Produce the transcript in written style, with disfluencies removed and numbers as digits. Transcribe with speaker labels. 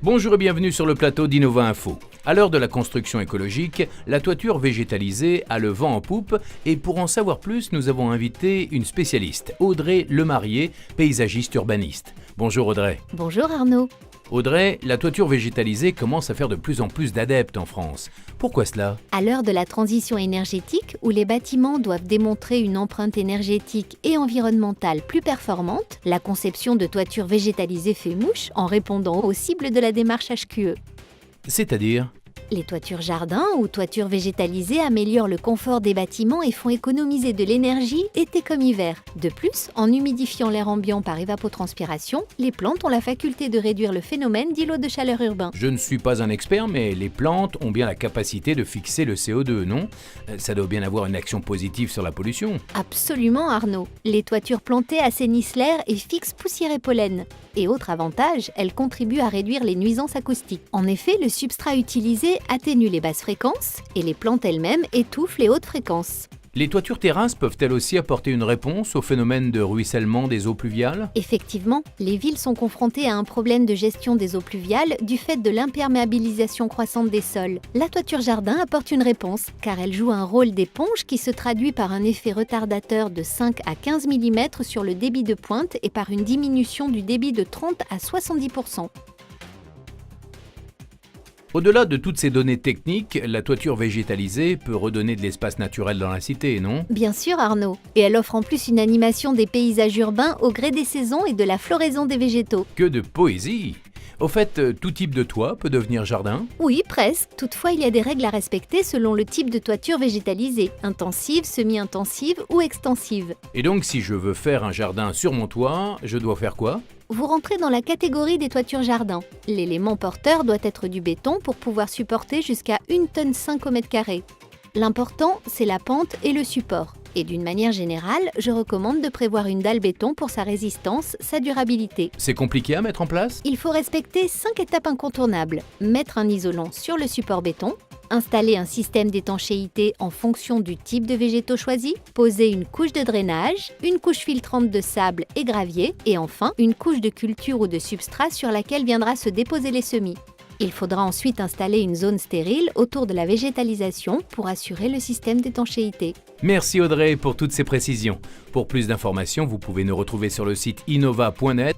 Speaker 1: Bonjour et bienvenue sur le plateau d'Innova Info. À l'heure de la construction écologique, la toiture végétalisée a le vent en poupe et pour en savoir plus, nous avons invité une spécialiste, Audrey Lemarié, paysagiste urbaniste. Bonjour Audrey.
Speaker 2: Bonjour Arnaud.
Speaker 1: Audrey, la toiture végétalisée commence à faire de plus en plus d'adeptes en France. Pourquoi cela ?
Speaker 2: À l'heure de la transition énergétique, où les bâtiments doivent démontrer une empreinte énergétique et environnementale plus performante, la conception de toitures végétalisées fait mouche en répondant aux cibles de la démarche HQE.
Speaker 1: C'est-à-dire ?
Speaker 2: Les toitures jardins ou toitures végétalisées améliorent le confort des bâtiments et font économiser de l'énergie été comme hiver. De plus, en humidifiant l'air ambiant par évapotranspiration, les plantes ont la faculté de réduire le phénomène d'îlot de chaleur urbain.
Speaker 1: Je ne suis pas un expert, mais les plantes ont bien la capacité de fixer le CO2, non ? Ça doit bien avoir une action positive sur la pollution.
Speaker 2: Absolument Arnaud. Les toitures plantées assainissent l'air et fixent poussière et pollen. Et autre avantage, elles contribuent à réduire les nuisances acoustiques. En effet, le substrat utilisé atténue les basses fréquences et les plantes elles-mêmes étouffent les hautes fréquences.
Speaker 1: Les toitures terrasses peuvent-elles aussi apporter une réponse au phénomène de ruissellement des eaux pluviales ?
Speaker 2: Effectivement, les villes sont confrontées à un problème de gestion des eaux pluviales du fait de l'imperméabilisation croissante des sols. La toiture jardin apporte une réponse, car elle joue un rôle d'éponge qui se traduit par un effet retardateur de 5 à 15 mm sur le débit de pointe et par une diminution du débit de 30 à 70%.
Speaker 1: Au-delà de toutes ces données techniques, la toiture végétalisée peut redonner de l'espace naturel dans la cité, non ?
Speaker 2: Bien sûr Arnaud, et elle offre en plus une animation des paysages urbains au gré des saisons et de la floraison des végétaux.
Speaker 1: Que de poésie ! Au fait, tout type de toit peut devenir jardin ?
Speaker 2: Oui, presque. Toutefois, il y a des règles à respecter selon le type de toiture végétalisée, intensive, semi-intensive ou extensive.
Speaker 1: Et donc, si je veux faire un jardin sur mon toit, je dois faire quoi ?
Speaker 2: Vous rentrez dans la catégorie des toitures jardin. L'élément porteur doit être du béton pour pouvoir supporter jusqu'à 1,5 tonne au mètre carré. L'important, c'est la pente et le support. Et d'une manière générale, je recommande de prévoir une dalle béton pour sa résistance, sa durabilité.
Speaker 1: C'est compliqué à mettre en place ?
Speaker 2: Il faut respecter 5 étapes incontournables. Mettre un isolant sur le support béton, installer un système d'étanchéité en fonction du type de végétaux choisi, poser une couche de drainage, une couche filtrante de sable et gravier, et enfin une couche de culture ou de substrat sur laquelle viendra se déposer les semis. Il faudra ensuite installer une zone stérile autour de la végétalisation pour assurer le système d'étanchéité.
Speaker 1: Merci Audrey pour toutes ces précisions. Pour plus d'informations, vous pouvez nous retrouver sur le site innova.net.